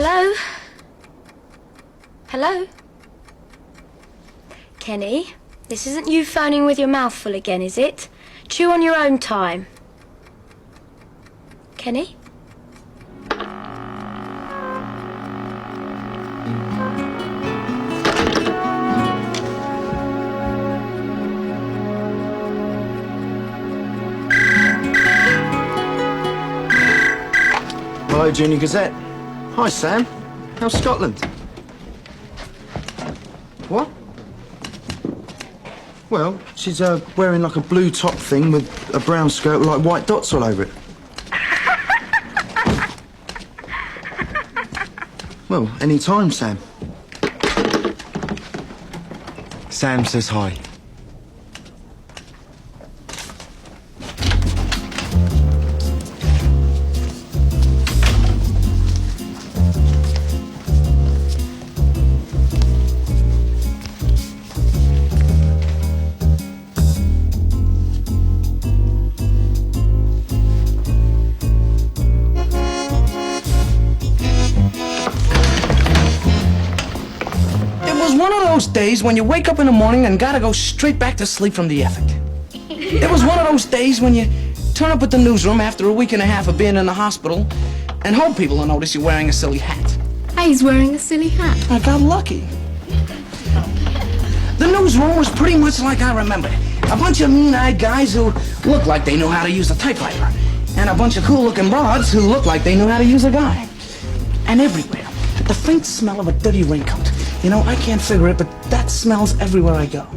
Hello? Hello? Kenny, this isn't you phoning with your mouth full again, is it? Chew on your own time. Kenny? Hello, Junior Gazette. Hi, Sam. How's Scotland? What? Well, she's wearing like a blue top thing with a brown skirt with like white dots all over it. Well, any time, Sam. Sam says hi. One of those days when you wake up in the morning and gotta go straight back to sleep from the effort. It was one of those days when you turn up at the newsroom after a week and a half of being in the hospital and hope people will notice you're wearing a silly hat. He's wearing a silly hat. I got lucky. The newsroom was pretty much like I remembered it. A bunch of mean-eyed guys who looked like they knew how to use a typewriter, and a bunch of cool-looking broads who looked like they knew how to use a guy. And everywhere, the faint smell of a dirty raincoat. You know, I can't figure it, but that smells everywhere I go.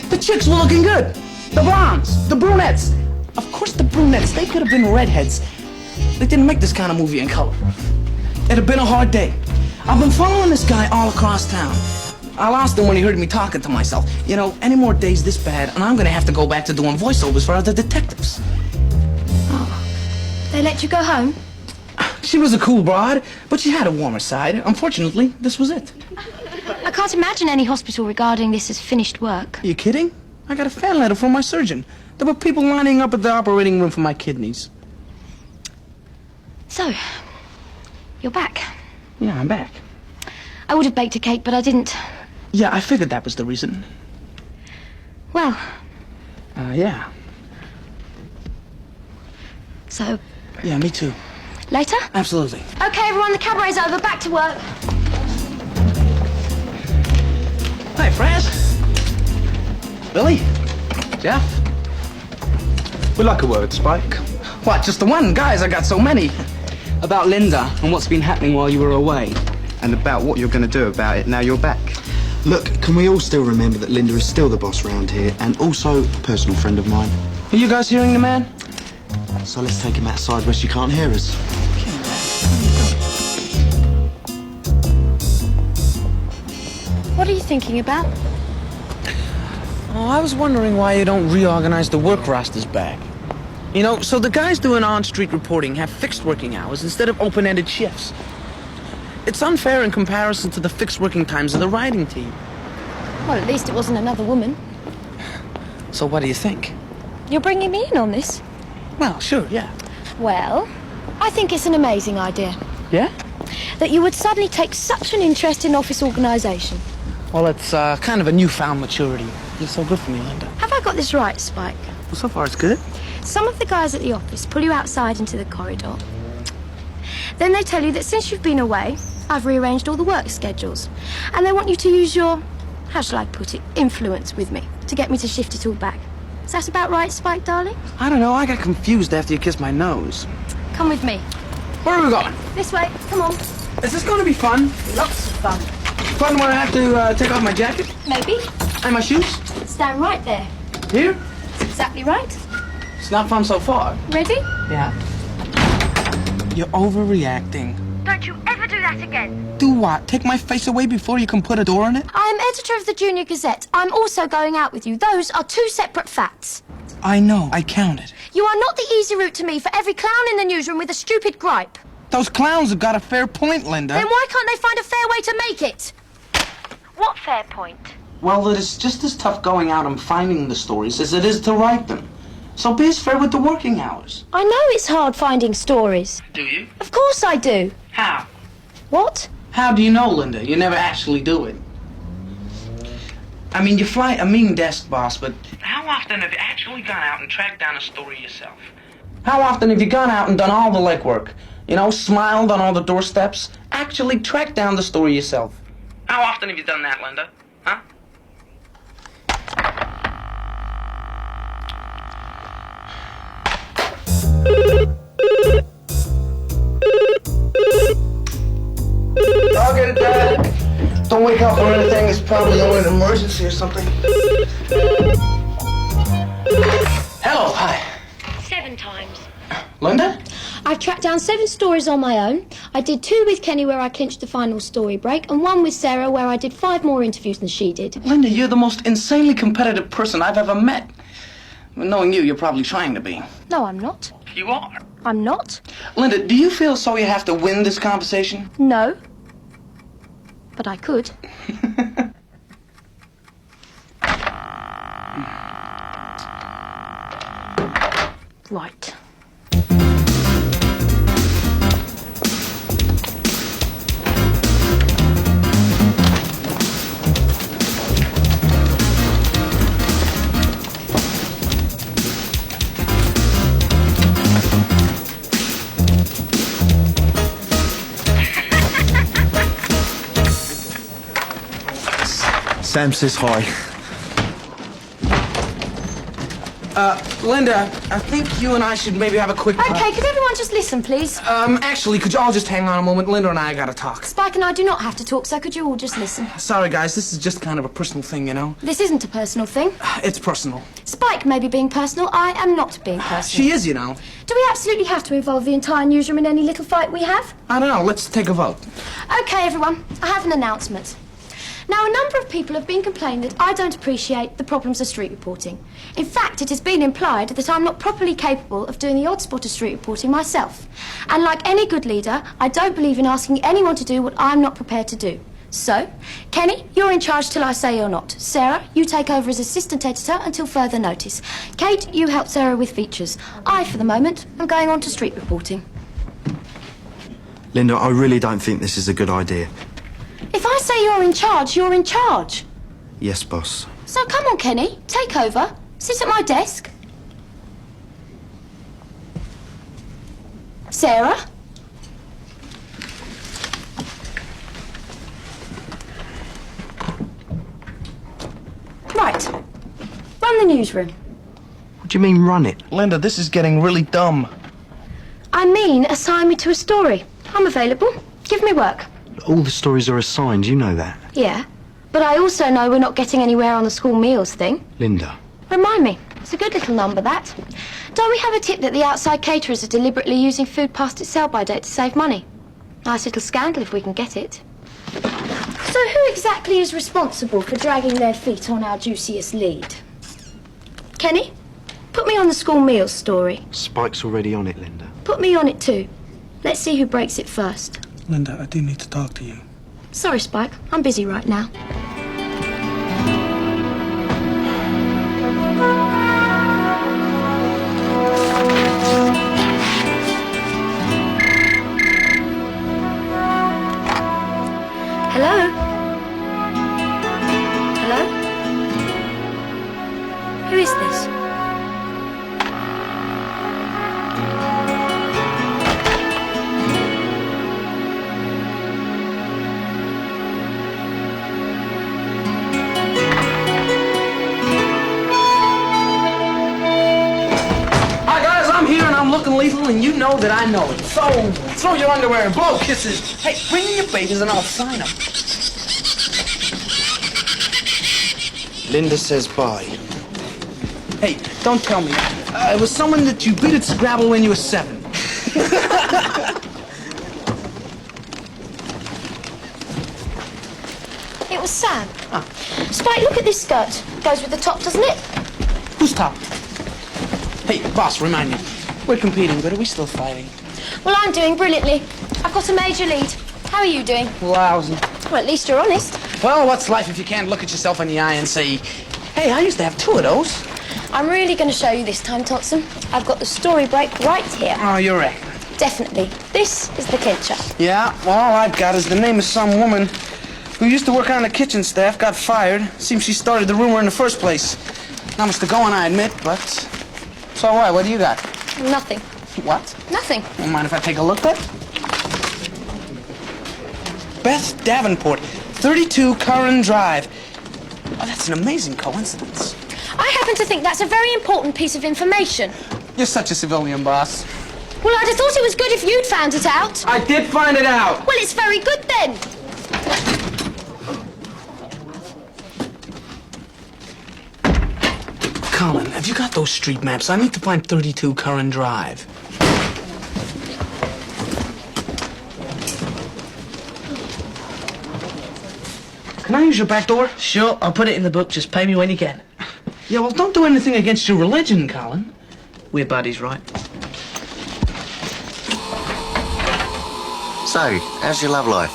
The chicks were looking good. The blondes, the brunettes. Of course the brunettes, they could have been redheads. They didn't make this kind of movie in color. It had been a hard day. I've been following this guy all across town. I lost him when he heard me talking to myself. You know, any more days this bad, and I'm gonna have to go back to doing voiceovers for other detectives. They let you go home? She was a cool broad, but she had a warmer side. Unfortunately, this was it. I can't imagine any hospital regarding this as finished work. Are you kidding? I got a fan letter from my surgeon. There were people lining up at the operating room for my kidneys. So, you're back. Yeah, I'm back. I would have baked a cake, but I didn't. Yeah, I figured that was the reason. Well, yeah. so, Yeah, me too. later? Absolutely. Okay, everyone, the cabaret's over. Back to work. Hi, Franz. Billy. Jeff. We'd like a word, Spike. What, just the one? Guys, I got so many. About Linda and what's been happening while you were away. And about what you're going to do about it now you're back. Look, can we all still remember that Linda is still the boss around here and also a personal friend of mine? Are you guys hearing the man? So let's take him outside where she can't hear us. What are you thinking about? Oh, I was wondering why you don't reorganize the work rosters back. You know, so the guys doing on-street reporting have fixed working hours instead of open-ended shifts. It's unfair in comparison to the fixed working times of the writing team. Well, at least it wasn't another woman. So what do you think? You're bringing me in on this? Well, sure, yeah. Well, I think it's an amazing idea. Yeah? That you would suddenly take such an interest in office organisation. Well, it's kind of a newfound maturity. You're so good for me, Linda. Have I got this right, Spike? Well, so far it's good. Some of the guys at the office pull you outside into the corridor. Then they tell you that since you've been away, I've rearranged all the work schedules. And they want you to use your, how shall I put it, influence with me to get me to shift it all back. Is that about right, Spike, darling? I don't know, I got confused after you kissed my nose. Come with me. Where are we going? This way. Come on. Is this going to be fun? Lots of fun. Fun when I have to take off my jacket? Maybe. And my shoes? Stand right there. Here? That's exactly right. It's not fun so far. Ready? Yeah. You're overreacting. Don't you ever do that again. Do what? Take my face away before you can put a door in it? I'm editor of the Junior Gazette. I'm also going out with you. Those are two separate facts. I know, I counted. You are not the easy route to me for every clown in the newsroom with a stupid gripe. Those clowns have got a fair point, Linda. Then why can't they find a fair way to make it? What fair point? Well, it is just as tough going out and finding the stories as it is to write them. So be as fair with the working hours. I know it's hard finding stories. Do you? Of course I do. How? What? How do you know, Linda? You never actually do it. I mean, you fly a mean desk, boss, but how often have you actually gone out and tracked down a story yourself? How often have you gone out and done all the legwork? You know, smiled on all the doorsteps? Actually tracked down the story yourself? How often have you done that, Linda? Huh? I'll get it, Dad. Don't wake up or anything. It's probably only an emergency or something. Hello, hi. 7 times. Linda? I've tracked down 7 stories on my own. I did 2 with Kenny where I clinched the final story break, and 1 with Sarah where I did 5 more interviews than she did. Linda, you're the most insanely competitive person I've ever met. Knowing you, you're probably trying to be. No, I'm not. You are. I'm not. Linda, do you feel so you have to win this conversation? No. But I could. Right. Sam says hi. Linda, I think you and I should maybe have a quick... Okay, could everyone just listen, please? Actually, could you all just hang on a moment? Linda and I gotta talk. Spike and I do not have to talk, so could you all just listen? Sorry, guys, this is just kind of a personal thing, you know? This isn't a personal thing. It's personal. Spike may be being personal, I am not being personal. She is, you know. Do we absolutely have to involve the entire newsroom in any little fight we have? I don't know, let's take a vote. Okay, everyone, I have an announcement. Now, a number of people have been complaining that I don't appreciate the problems of street reporting. In fact, it has been implied that I'm not properly capable of doing the odd spot of street reporting myself. And like any good leader, I don't believe in asking anyone to do what I'm not prepared to do. So, Kenny, you're in charge till I say you're not. Sarah, you take over as assistant editor until further notice. Kate, you help Sarah with features. I, for the moment, am going on to street reporting. Linda, I really don't think this is a good idea. If I say you're in charge, you're in charge. Yes, boss. So come on, Kenny, take over. Sit at my desk. Sarah? Right. Run the newsroom. What do you mean, run it? Linda, this is getting really dumb. I mean, assign me to a story. I'm available. Give me work. All the stories are assigned, you know that. Yeah. But I also know we're not getting anywhere on the school meals thing. Linda. Remind me. It's a good little number, that. Don't we have a tip that the outside caterers are deliberately using food past its sell-by date to save money? Nice little scandal if we can get it. So who exactly is responsible for dragging their feet on our juiciest lead? Kenny? Put me on the school meals story. Spike's already on it, Linda. Put me on it too. Let's see who breaks it first. Linda, I do need to talk to you. Sorry, Spike. I'm busy right now. Hello? Hello? Who is this? Hi, guys, I'm here and I'm looking lethal and you know that I know it. So, throw your underwear and blow kisses. Hey, bring in your babies and I'll sign them. Linda says bye. Hey, don't tell me. It was someone that you beat at Scrabble when you were 7. It was Sam. Spike, look at this skirt. Goes with the top, doesn't it? Who's top? Hey, boss, remind me. We're competing, but are we still fighting? Well, I'm doing brilliantly. I've got a major lead. How are you doing? Lousy. Well, at least you're honest. Well, what's life if you can't look at yourself in the eye and say, hey, I used to have 2 of those? I'm really going to show you this time, Totson. I've got the story break right here. Oh, you're right. Definitely. This is the clincher. Yeah, well, all I've got is the name of some woman who used to work on the kitchen staff, got fired. Seems she started the rumor in the first place. Not much to go on, I admit, but... So what do you got? Nothing. What? Nothing. Don't mind if I take a look, Beth? Beth Davenport, 32 Curran Drive. Oh, that's an amazing coincidence. I happen to think that's a very important piece of information. You're such a civilian, boss. Well, I'd have thought it was good if you'd found it out. I did find it out. Well, it's very good then. Colin, have you got those street maps? I need to find 32 Curran Drive. Can I use your back door? Sure, I'll put it in the book. Just pay me when you can. Yeah, well, don't do anything against your religion, Colin. We're buddies, right? So, how's your love life?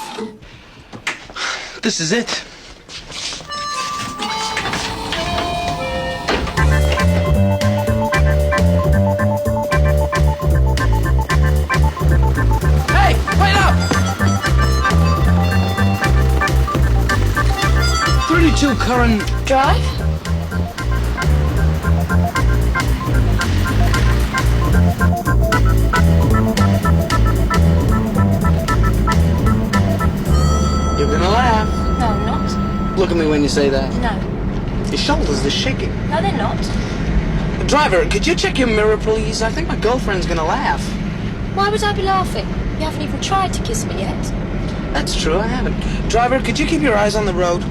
This is it. Hey, wait up! 32 Curran... Drive? You're gonna laugh. No, I'm not. Look at me when you say that. No. Your shoulders, they're shaking. No, they're not. Driver, could you check your mirror, please? I think my girlfriend's gonna laugh. Why would I be laughing? You haven't even tried to kiss me yet. That's true, I haven't. Driver, could you keep your eyes on the road?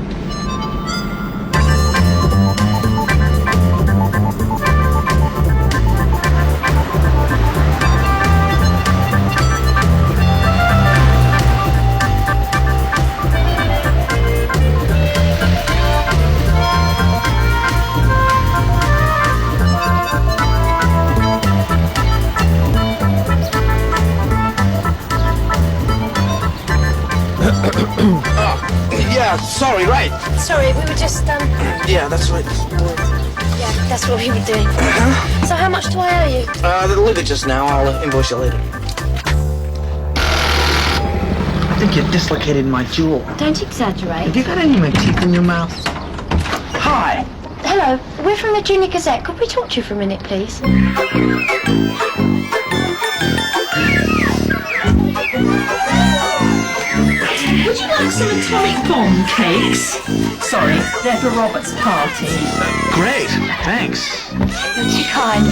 Yeah, sorry, right. Sorry, we were just, Yeah, that's right. yeah, that's what we were doing. So how much do I owe you? Leave it just now. I'll invoice you later. I think you dislocated my jewel. Don't exaggerate. Have you got any of my teeth in your mouth? Hi. Hello, we're from the Junior Gazette. Could we talk to you for a minute, please? Would you like some atomic bomb cakes? Sorry, they're for Robert's party. Great, thanks. You're too kind.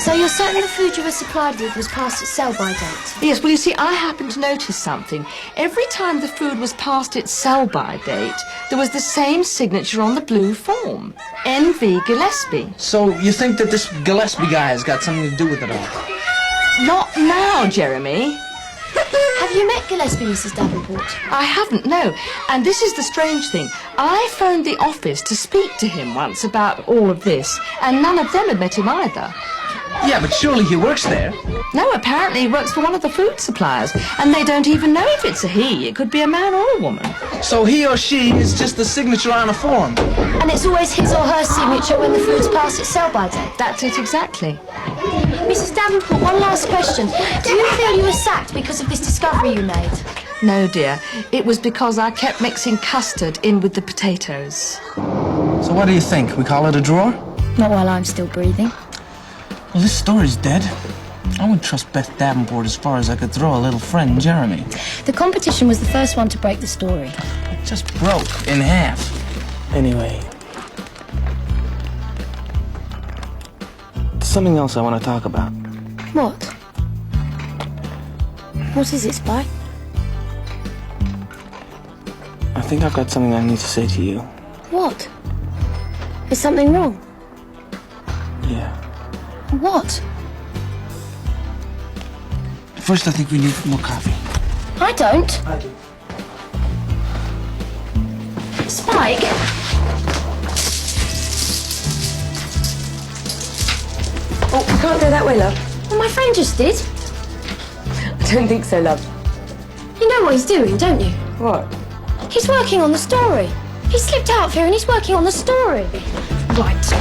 So you're certain the food you were supplied with was past its sell-by date? Yes, well, you see, I happened to notice something. Every time the food was past its sell-by date, there was the same signature on the blue form. N.V. Gillespie. So you think that this Gillespie guy has got something to do with it all? Not now, Jeremy. Have you met Gillespie, Mrs. Davenport? I haven't, no. And this is the strange thing. I phoned the office to speak to him once about all of this, and none of them had met him either. Yeah, but surely he works there. No, apparently he works for one of the food suppliers, and they don't even know if it's a he. It could be a man or a woman. So he or she is just the signature on a form. And it's always his or her signature when the food's past its sell-by date? That's it exactly. Mrs. Davenport, one last question. Do you feel you were sacked because of this discovery you made? No, dear. It was because I kept mixing custard in with the potatoes. So what do you think? We call it a drawer? Not while I'm still breathing. Well, this story's dead. I wouldn't trust Beth Davenport as far as I could throw a little friend, Jeremy. The competition was the first one to break the story. It just broke in half. Anyway, there's something else I want to talk about. What? What is it, Spike? I think I've got something I need to say to you. What? Is something wrong? Yeah. What? First, I think we need more coffee. I don't. I do. Spike? Oh, we can't go that way, love. Well, my friend just did. I don't think so, love. You know what he's doing, don't you? What? He's working on the story. He slipped out of here and he's working on the story. Right.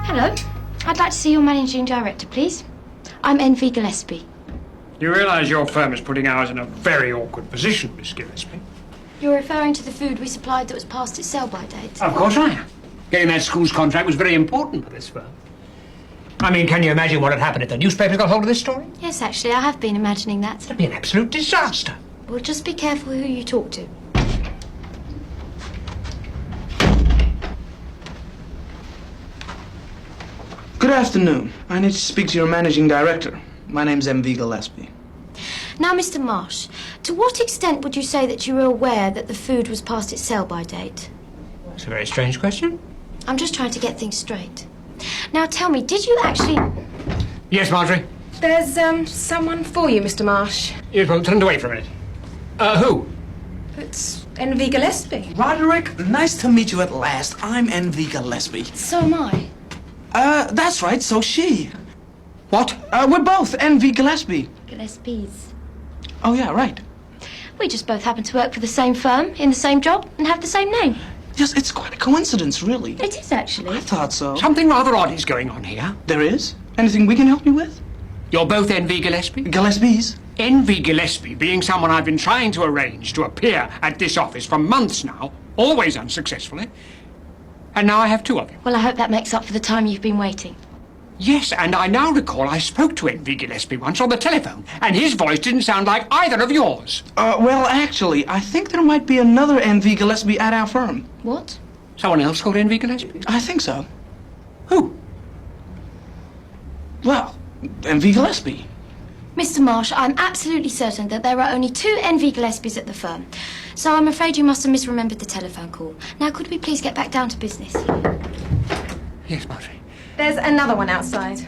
Hello. I'd like to see your managing director, please. I'm Envy Gillespie. You realise your firm is putting ours in a very awkward position, Miss Gillespie? You're referring to the food we supplied that was past its sell-by date? Of course I am. Getting that school's contract was very important for this firm. I mean, can you imagine what had happened if the newspapers got hold of this story? Yes, actually, I have been imagining that. It'd be an absolute disaster. Well, just be careful who you talk to. Good afternoon. I need to speak to your managing director. My name's MV Gillespie. Now, Mr. Marsh, to what extent would you say that you were aware that the food was past its sell-by date? That's a very strange question. I'm just trying to get things straight. Now, tell me, did you actually... Yes, Marjorie? There's, someone for you, Mr. Marsh. Yes, well, turn away for a minute. Who? It's Envy Gillespie. Roderick, nice to meet you at last. I'm MV Gillespie. So am I. That's right, so she. What? We're both MV Gillespie. Gillespie's. Oh, yeah, right. We just both happen to work for the same firm, in the same job, and have the same name. Yes, it's quite a coincidence, really. It is, actually. I thought so. Something rather odd is going on here. There is? Anything we can help you with? You're both Envy Gillespie? Gillespie's? Envy Gillespie being someone I've been trying to arrange to appear at this office for months now, always unsuccessfully. And now I have two of you. Well, I hope that makes up for the time you've been waiting. Yes, and I now recall I spoke to Envy Gillespie once on the telephone, and his voice didn't sound like either of yours. Well, actually, I think there might be another MV Gillespie at our firm. What? Someone else called Envy Gillespie? I think so. Who? Well, MV Gillespie. Mr. Marsh, I'm absolutely certain that there are only two Envy Gillespies at the firm. So I'm afraid you must have misremembered the telephone call. Now, could we please get back down to business? Yes, Marjorie. There's another one outside.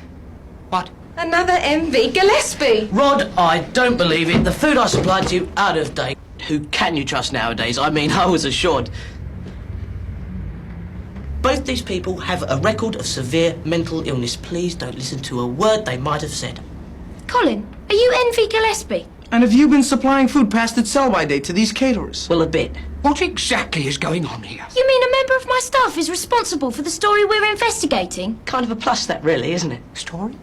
What? Another Envy Gillespie. Rod, I don't believe it. The food I supplied to you, out of date. Who can you trust nowadays? I mean, I was assured. Both these people have a record of severe mental illness. Please don't listen to a word they might have said. Colin, are you Envy Gillespie? And have you been supplying food past its sell-by date to these caterers? Well, a bit. What exactly is going on here? You mean a member of my staff is responsible for the story we're investigating? Kind of a plus, that, really, isn't it? Story?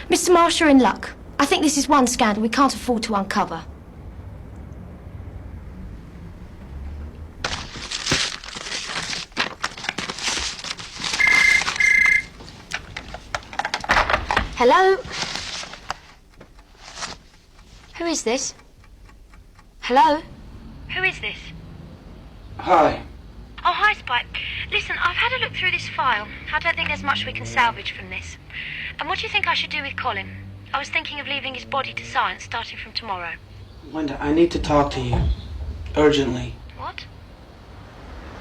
Mr. Marsh, you're in luck. I think this is one scandal we can't afford to uncover. Hello? Who is this? Hello? Who is this? Hi. Oh, hi, Spike. Listen, I've had a look through this file. I don't think there's much we can salvage from this. And what do you think I should do with Colin? I was thinking of leaving his body to science starting from tomorrow. Wanda, I need to talk to you. Urgently. What?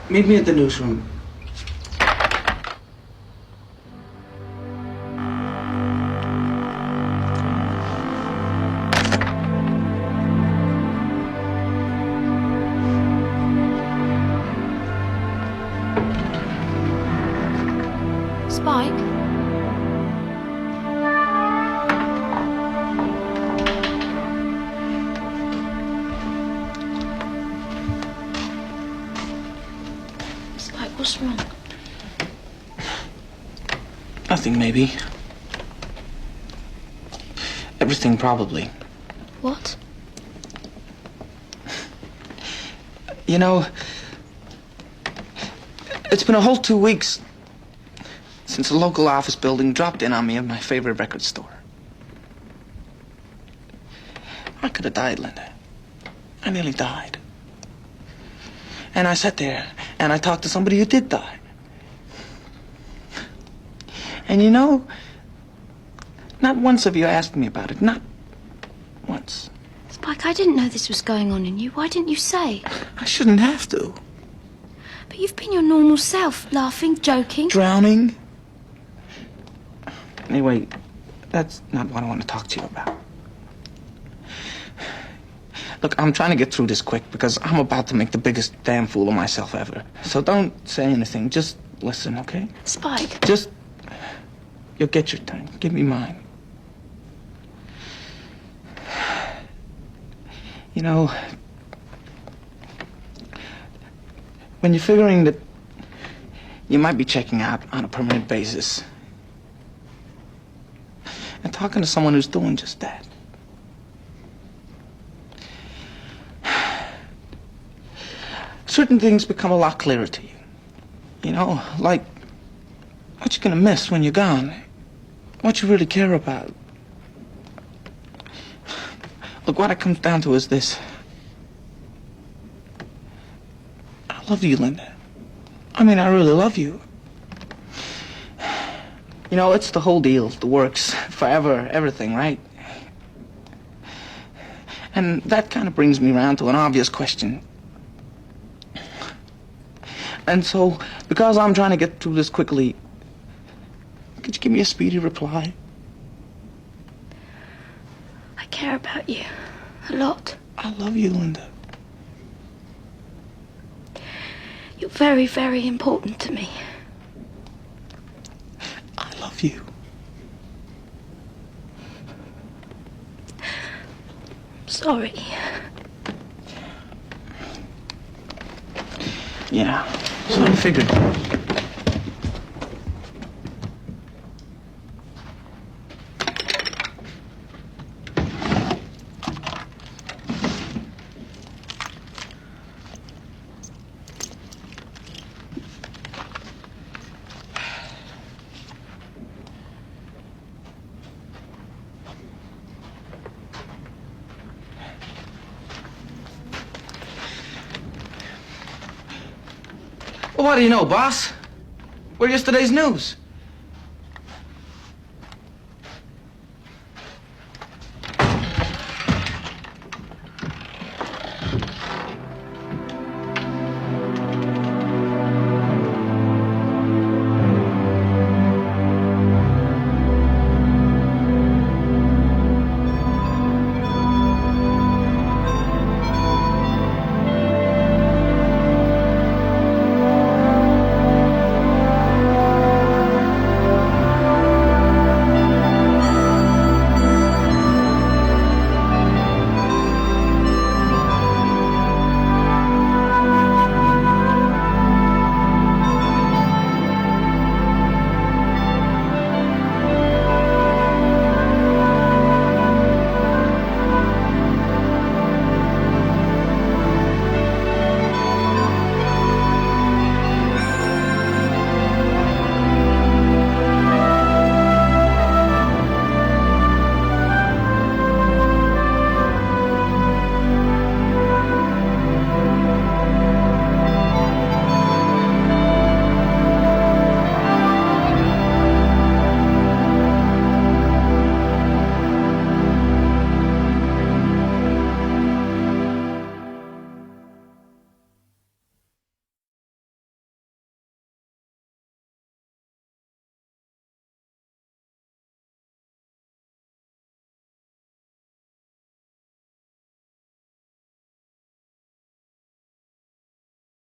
Meet me at the newsroom. Spike? Spike, what's wrong? Nothing, maybe. Everything, probably. What? You know, it's been a whole 2 weeks since a local office building dropped in on me at my favorite record store. I could have died, Linda. I nearly died. And I sat there and I talked to somebody who did die. And you know, not once have you asked me about it. Not once. Spike, I didn't know this was going on in you. Why didn't you say? I shouldn't have to. But you've been your normal self, laughing, joking. Drowning. Anyway, that's not what I want to talk to you about. Look, I'm trying to get through this quick because I'm about to make the biggest damn fool of myself ever. So don't say anything. Just listen, okay? Spike. Just... You'll get your turn. Give me mine. You know, when you're figuring that you might be checking out on a permanent basis and talking to someone who's doing just that, certain things become a lot clearer to you. You know, like what you're gonna miss when you're gone, what you really care about. Look, what it comes down to is this. I love you, Linda. I mean, I really love you. You know, it's the whole deal, the works, forever, everything, right? And that kind of brings me around to an obvious question. And so, because I'm trying to get through this quickly, could you give me a speedy reply? I care about you. A lot. I love you, Linda. You're very, very important to me. I love you. Sorry. Yeah, so I figured. Well, what do you know, boss? We're yesterday's news.